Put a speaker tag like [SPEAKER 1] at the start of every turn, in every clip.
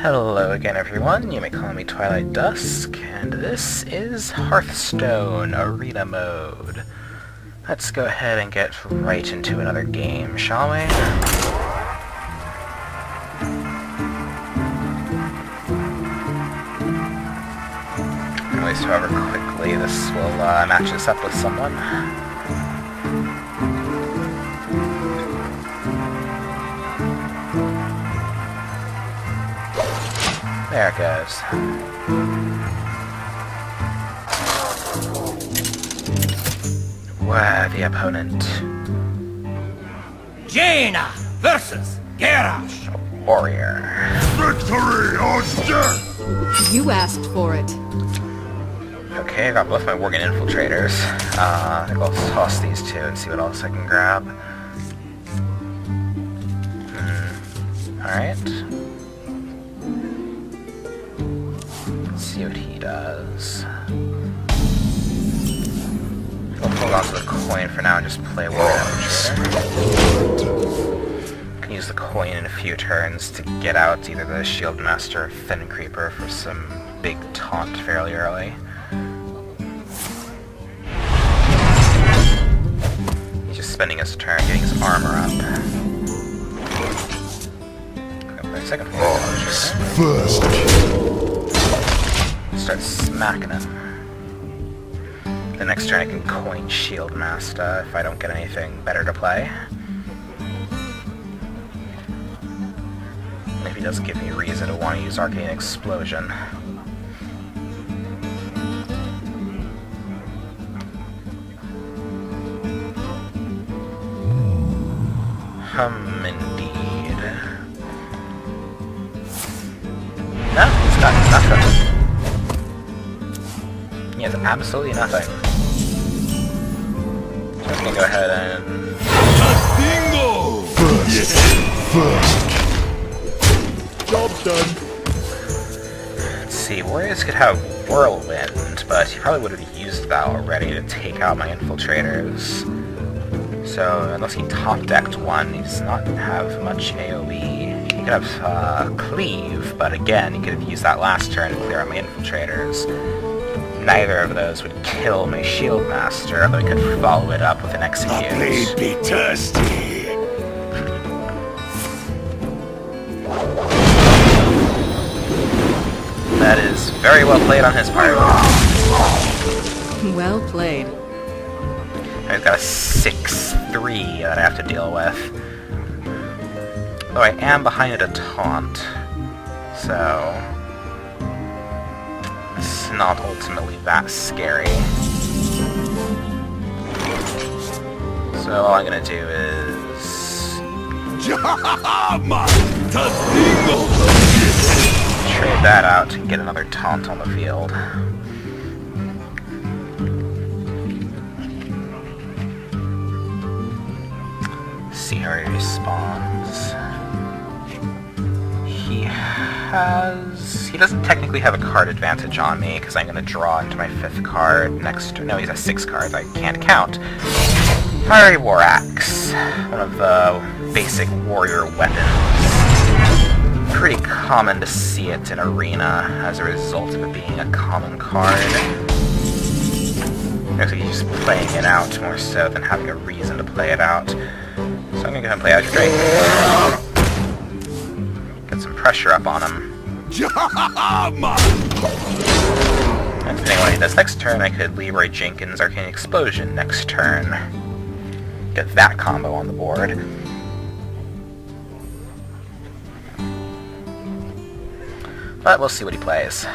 [SPEAKER 1] Hello again everyone, you may call me Twilight Dusk, and this is Hearthstone Arena Mode. Let's go ahead and get right into another game, shall we? Anyways, however quickly this will match us up with someone. There it goes. Worthy opponent.
[SPEAKER 2] Jaina versus Garrosh.
[SPEAKER 1] Warrior.
[SPEAKER 3] Victory or death!
[SPEAKER 4] You asked for it.
[SPEAKER 1] Okay, I got both my Worgen infiltrators. I think I'll toss these two and see what else I can grab. Alright. See what he does. I'll hold on to the coin for now and just play Warrior Infiltrator. Can use the coin in a few turns to get out either the Shield Master or Fen Creeper for some big taunt fairly early. He's just spending his turn getting his armor up. Second
[SPEAKER 3] First.
[SPEAKER 1] Start smacking him. The next turn I can coin Shield Master if I don't get anything better to play. And if he doesn't give me a reason to want to use Arcane Explosion. Indeed. No, he's got nothing. He has absolutely nothing. So I'm just gonna go ahead and...
[SPEAKER 3] Bingo! First. Job done.
[SPEAKER 1] Let's see, Warriors could have Whirlwind, but he probably would have used that already to take out my infiltrators. So, unless he top-decked one, he does not have much AoE. He could have Cleave, but again, he could have used that last turn to clear out my infiltrators. Neither of those would kill my Shield Master, although he could follow it up with an Execute.
[SPEAKER 3] The blade be thirsty.
[SPEAKER 1] That is very well played on his part.
[SPEAKER 4] Well played.
[SPEAKER 1] I've got a 6-3 that I have to deal with. Though I am behind a taunt, so it's not ultimately that scary. So all I'm gonna do is trade that out and get another taunt on the field. See how he responds. He doesn't technically have a card advantage on me, because I'm going to draw into my 5th card next to... No, he's has 6 cards I can't count. Fiery War Axe, one of the basic warrior weapons. Pretty common to see it in Arena, as a result of it being a common card. Looks like he's just playing it out more so than having a reason to play it out. So I'm going to go ahead and play Azure Drake. Get some pressure up on him. And depending on what he does next turn, I could Leroy Jenkins Arcane Explosion next turn. Get that combo on the board. But we'll see what he plays.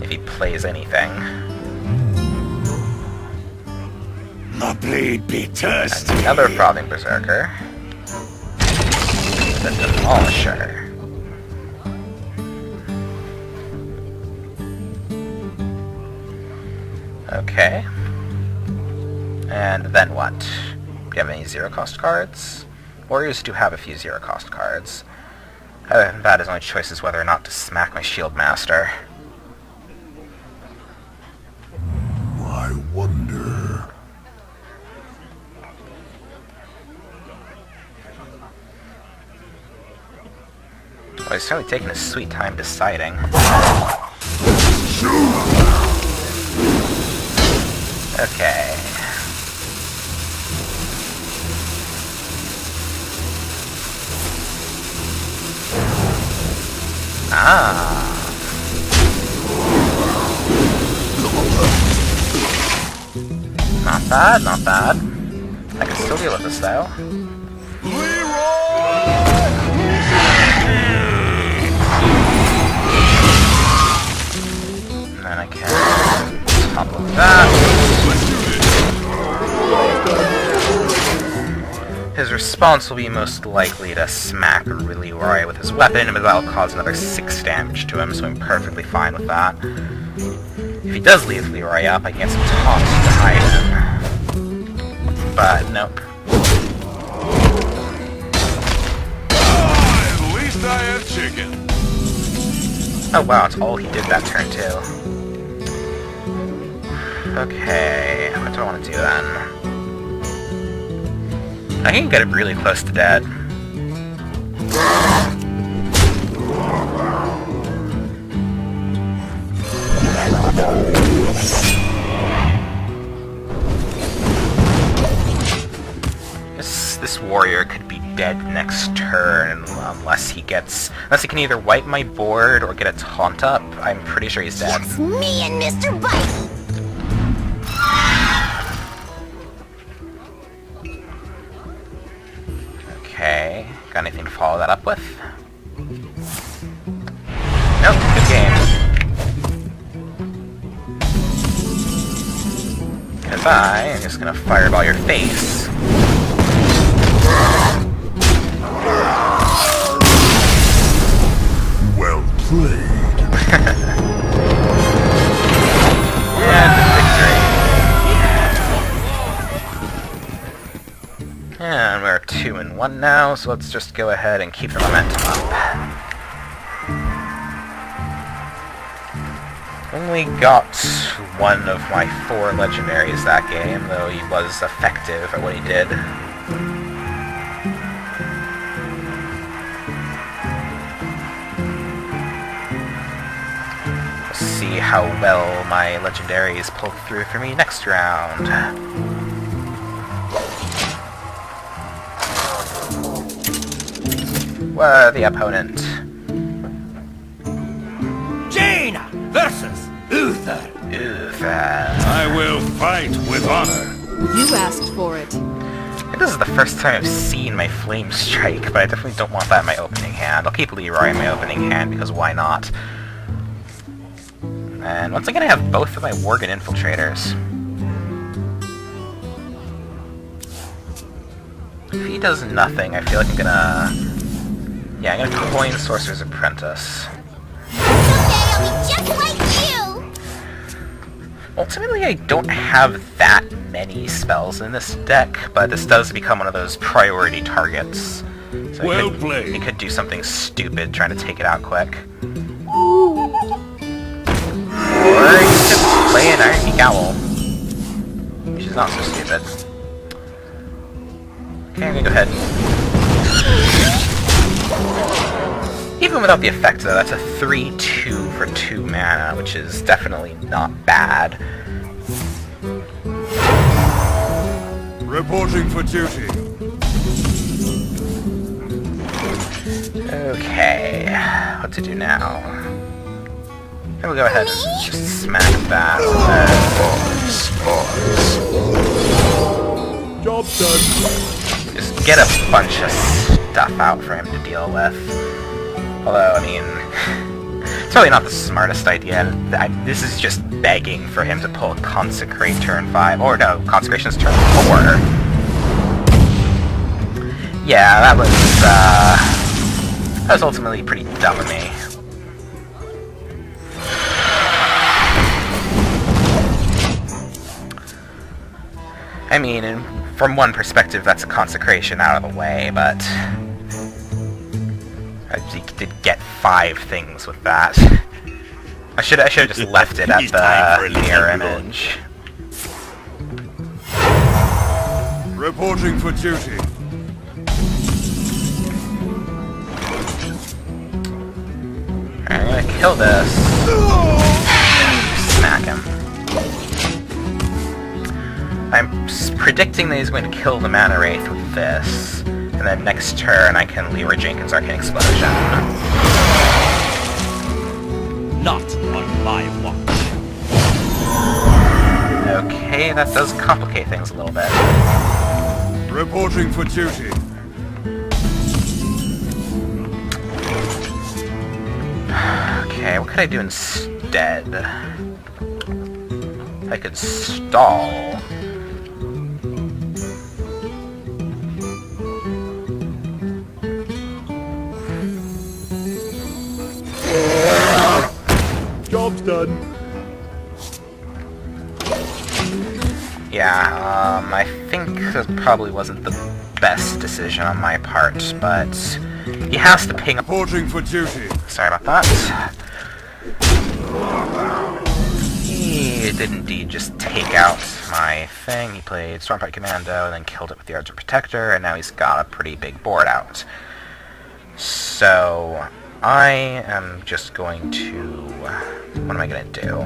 [SPEAKER 1] If he plays anything.
[SPEAKER 3] The blade be thirsty.
[SPEAKER 1] And another Frothing Berserker. The Demolisher. Okay. And then what? Do you have any zero-cost cards? Warriors do have a few zero-cost cards. Other than that, his only choice is whether or not to smack my Shield Master.
[SPEAKER 3] I wonder.
[SPEAKER 1] Well, he's certainly taking a sweet time deciding. Okay. Ah. Not bad, not bad. I can still deal with this though. And then I can top of that. His response will be most likely to smack Leroy with his weapon, but that'll cause another 6 damage to him, so I'm perfectly fine with that. If he does leave Leroy up, I can get some taunts to hide him. But nope.
[SPEAKER 3] At least I have chicken.
[SPEAKER 1] Oh wow, it's all he did that turn too. Okay, what do I want to do then? I can get it really close to dead. This warrior could be dead next turn unless he can either wipe my board or get a taunt up. I'm pretty sure he's dead.
[SPEAKER 4] It's me and Mr. Bite!
[SPEAKER 1] Okay, got anything to follow that up with? Nope, good game. Because I am just gonna fireball your face.
[SPEAKER 3] Well played.
[SPEAKER 1] And victory. And we're 2-1 now, so let's just go ahead and keep the momentum up. Only got one of my 4 legendaries that game, though he was effective at what he did. We'll see how well my legendaries pull through for me next round. The opponent.
[SPEAKER 2] Jaina versus Uther.
[SPEAKER 1] Uther.
[SPEAKER 3] I will fight with honor.
[SPEAKER 5] You asked for it.
[SPEAKER 1] This is the first time I've seen my Flame Strike, but I definitely don't want that in my opening hand. I'll keep Leroy in my opening hand, because why not? And once again I have both of my Worgen Infiltrators. If he does nothing, I feel like I'm gonna... Yeah, I'm gonna coin Sorcerer's Apprentice.
[SPEAKER 4] Someday I'll be just like you!
[SPEAKER 1] Ultimately, I don't have that many spells in this deck, but this does become one of those priority targets. So
[SPEAKER 3] Well played.
[SPEAKER 1] he could do something stupid trying to take it out quick. Or he could just play an Iron Beak Owl, which is not so stupid. Okay, I'm gonna go ahead. Even without the effect, though, that's a 3/2 for 2 mana, which is definitely not bad.
[SPEAKER 3] Reporting for duty.
[SPEAKER 1] Okay, what to do now? We'll go ahead and just smack that.
[SPEAKER 3] Job done.
[SPEAKER 1] Just get a bunch of stuff out for him to deal with. Although, I mean, it's probably not the smartest idea. This is just begging for him to pull Consecrate turn 5. Or no, Consecration's turn 4. Yeah, that was ultimately pretty dumb of me. I mean, from one perspective, that's a Consecration out of the way, but... He did get 5 things with that. I should have just left it at the mirror image.
[SPEAKER 3] Reporting for duty.
[SPEAKER 1] I'm gonna kill this. Smack him. I'm predicting that he's going to kill the Mana Wraith with this. And then next turn I can Leroy Jenkins Arcane Explosion.
[SPEAKER 2] Not on my watch.
[SPEAKER 1] Okay, that does complicate things a little bit.
[SPEAKER 3] Reporting for duty.
[SPEAKER 1] Okay, what could I do instead? I could stall.
[SPEAKER 3] Job's done.
[SPEAKER 1] Yeah, I think this probably wasn't the best decision on my part, but he has to ping.
[SPEAKER 3] Reporting for duty.
[SPEAKER 1] Sorry about that. He did indeed just take out my thing. He played Stormfight Commando and then killed it with the Argent Protector, and now he's got a pretty big board out. So I am just going to... what am I going to do?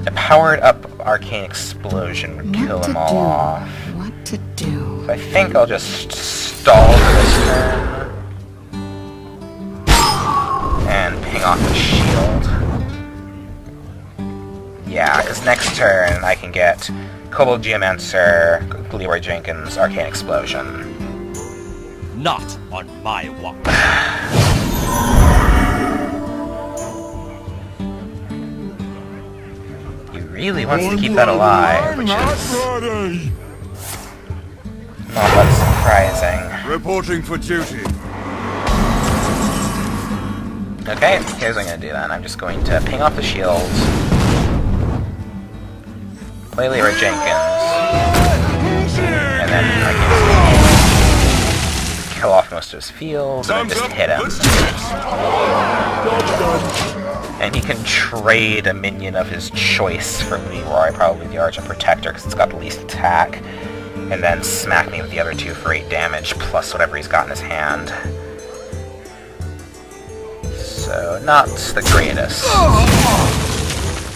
[SPEAKER 1] A powered up Arcane Explosion would kill them all off.
[SPEAKER 5] What to do?
[SPEAKER 1] So I think I'll just stall for this turn. And ping off the shield. Yeah, because next turn I can get Kobold Geomancer, Leroy Jenkins, Arcane Explosion.
[SPEAKER 2] Not on my watch.
[SPEAKER 1] He really wants to keep that alive, which is not that surprising.
[SPEAKER 3] Reporting for duty.
[SPEAKER 1] Okay, here's what I'm going to do then. I'm just going to ping off the shields, play Leroy Jenkins, and then I can kill off most of his field, and then just hit him. And he can trade a minion of his choice for Leroy, probably the Argent Protector, because it's got the least attack, and then smack me with the other two for 8 damage, plus whatever he's got in his hand. So, not the greatest.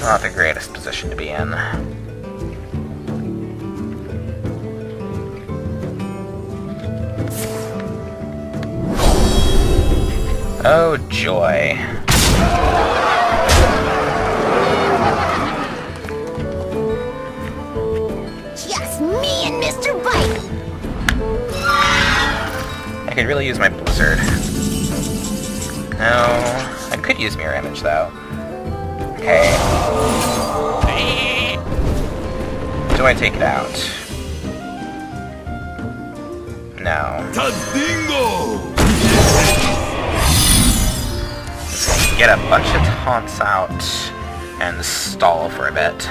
[SPEAKER 1] Not the greatest position to be in. Oh, joy.
[SPEAKER 4] Just me and Mr. Bite.
[SPEAKER 1] I could really use my Blizzard. No, I could use Mirror Image, though. Okay. Do I take it out? No. Get a bunch of taunts out and stall for a bit.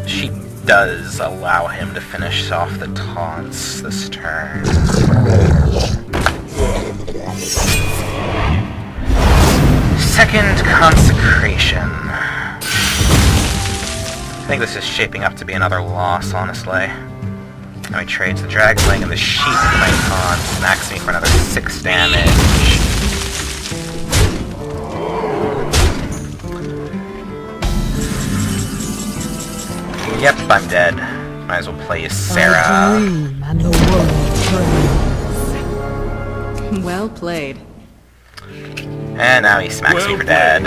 [SPEAKER 1] She does allow him to finish off the taunts this turn. Second Consecration. I think this is shaping up to be another loss, honestly. Now he trades the Dragonling and the Sheep into my taunt, smacks me for another 6 damage. Yep, I'm dead. Might as well play Sarah.
[SPEAKER 5] Well played.
[SPEAKER 1] And now he smacks me for dead.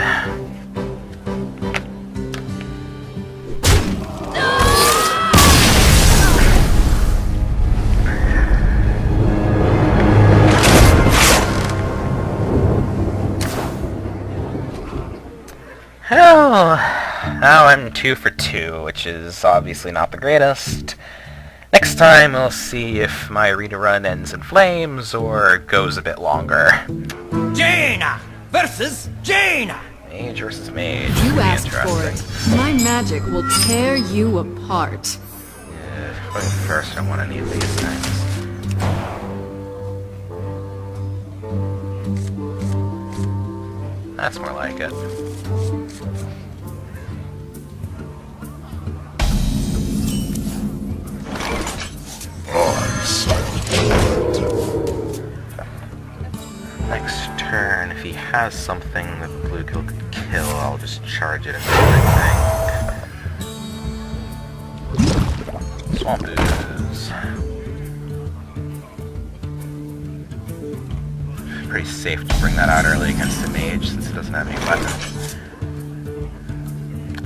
[SPEAKER 1] Oh, now I'm 2 for 2, which is obviously not the greatest. Next time we'll see if my arena run ends in flames or goes a bit longer.
[SPEAKER 2] Jaina versus Jaina.
[SPEAKER 1] Mage versus mage.
[SPEAKER 5] You
[SPEAKER 1] Be
[SPEAKER 5] asked for
[SPEAKER 1] interesting.
[SPEAKER 5] it. My magic will tear you apart.
[SPEAKER 1] Yeah, but first I want any of these things. That's more like it. turn, if he has something that the blue kill could kill, I'll just charge it into everything. Swamp Ooze. Pretty safe to bring that out early against the mage since it doesn't have any weapons.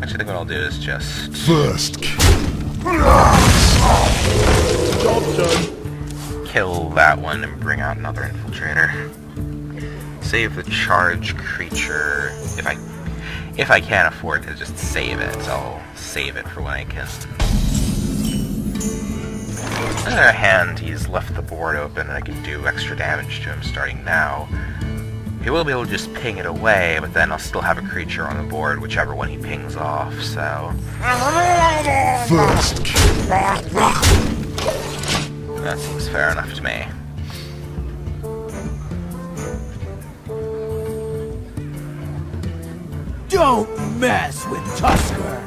[SPEAKER 1] Actually, I think what I'll do is just...
[SPEAKER 3] First job done.
[SPEAKER 1] Kill that one and bring out another infiltrator. Save the charge creature. If I can't afford to just save it, I'll save it for when I can. On the other hand, he's left the board open and I can do extra damage to him starting now. He will be able to just ping it away, but then I'll still have a creature on the board, whichever one he pings off, so...
[SPEAKER 3] First
[SPEAKER 1] That seems fair enough to me.
[SPEAKER 2] Don't mess with Tusker!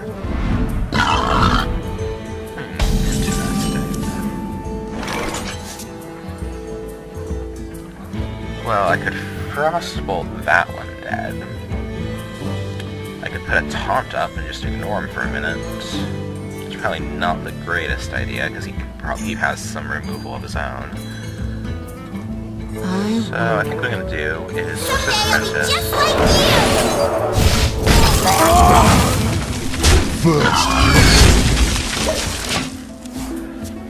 [SPEAKER 1] Well, I could Frostbolt that one dead. I could put a taunt up and just ignore him for a minute. It's probably not the greatest idea, because he has some removal of his own. So I think what I'm going to do is
[SPEAKER 4] Someday I'll be
[SPEAKER 1] Princess.
[SPEAKER 4] just like you!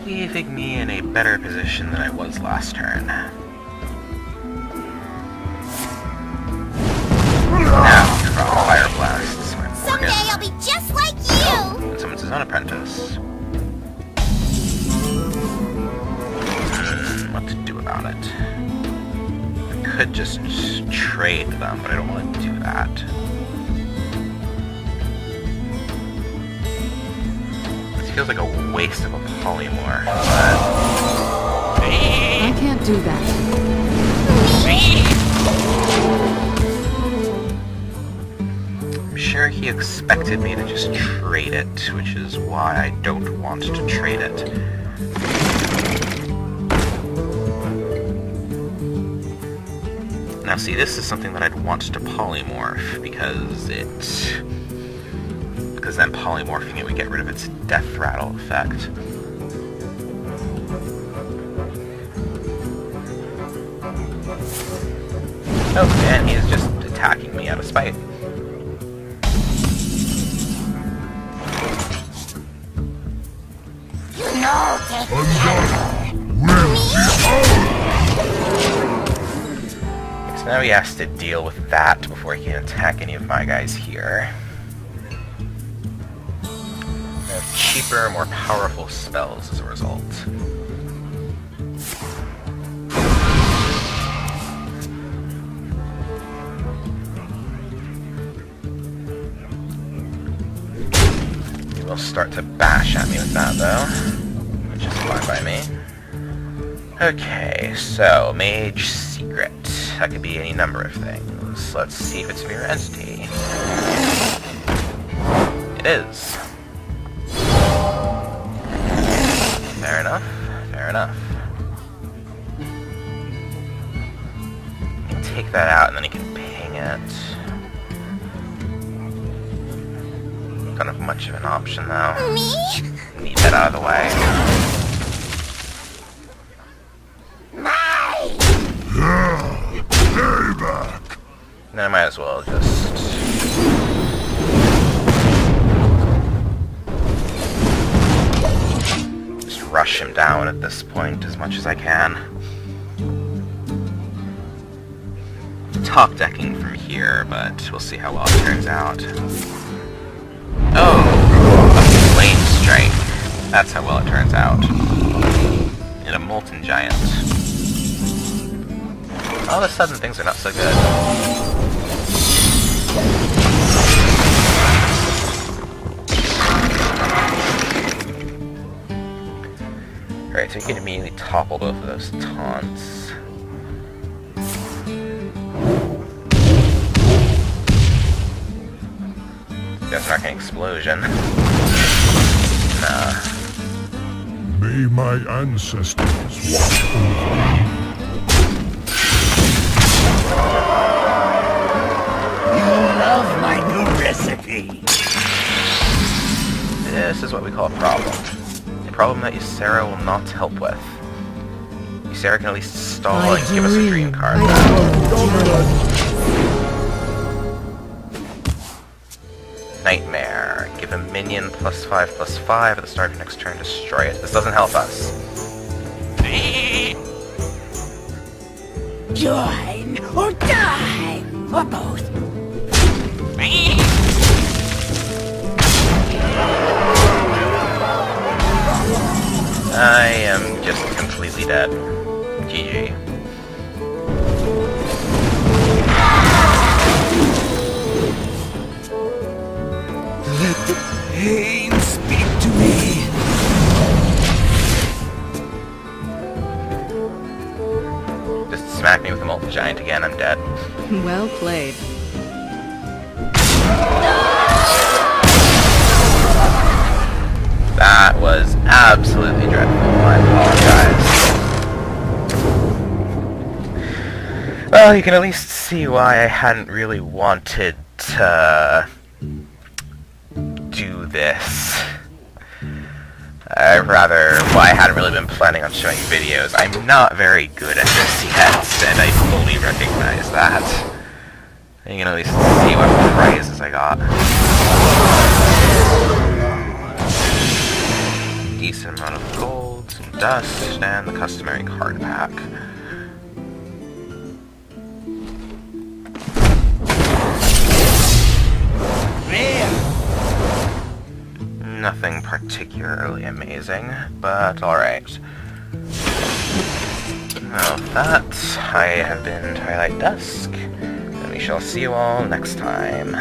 [SPEAKER 1] Leaving me in a better position than I was last turn. Now, Fire Blasts.
[SPEAKER 4] Someday I'll be just like you!
[SPEAKER 1] And summons his own apprentice. What to do about it? I could just trade them, but I don't want to do that. This feels like a waste of a polymorph, but...
[SPEAKER 5] I can't do that.
[SPEAKER 1] I'm sure he expected me to just trade it, which is why I don't want to trade it. Now see, this is something that I'd want to polymorph, because then polymorphing it would get rid of its death rattle effect. Oh, and he's just attacking me out of spite.
[SPEAKER 4] No, take
[SPEAKER 1] So now he has to deal with that before he can attack any of my guys here. I have cheaper, more powerful spells as a result. He will start to bash at me with that though, which is fine by me. Okay, so Mage Secret. That could be any number of things. Let's see if it's a mirror entity. It is. Fair enough. Fair enough. You can take that out and then you can ping it. Don't have much of an option though.
[SPEAKER 4] me?
[SPEAKER 1] Need that out of the way. Then I might as well just rush him down at this point as much as I can. Top decking from here, but we'll see how well it turns out. Oh, a Flame Strike. That's how well it turns out. And a Molten Giant. All of a sudden, things are not so good. Alright, so you can immediately topple both of those taunts. Guess not an explosion. Nah.
[SPEAKER 3] May my ancestors watch over me.
[SPEAKER 1] what we call a problem. A problem that Ysera will not help with. Ysera can at least stall and give us a dream card. Nightmare. Give a minion +5/+5 at the start of your next turn, destroy it. This doesn't help us.
[SPEAKER 2] Join or die, or both.
[SPEAKER 1] I am just completely dead. GG.
[SPEAKER 2] Let the pain speak to me.
[SPEAKER 1] Just smack me with a Molten Giant again, I'm dead.
[SPEAKER 5] Well played.
[SPEAKER 1] That was absolutely dreadful. I apologize. Well, you can at least see why I hadn't really wanted to do this. Why I hadn't really been planning on showing videos. I'm not very good at this yet, and I fully recognize that. You can at least see what prizes I got. Decent amount of gold, some dust, and the customary card pack. Nothing particularly amazing, but alright. Well, with that, I have been Twilight Dusk, and we shall see you all next time.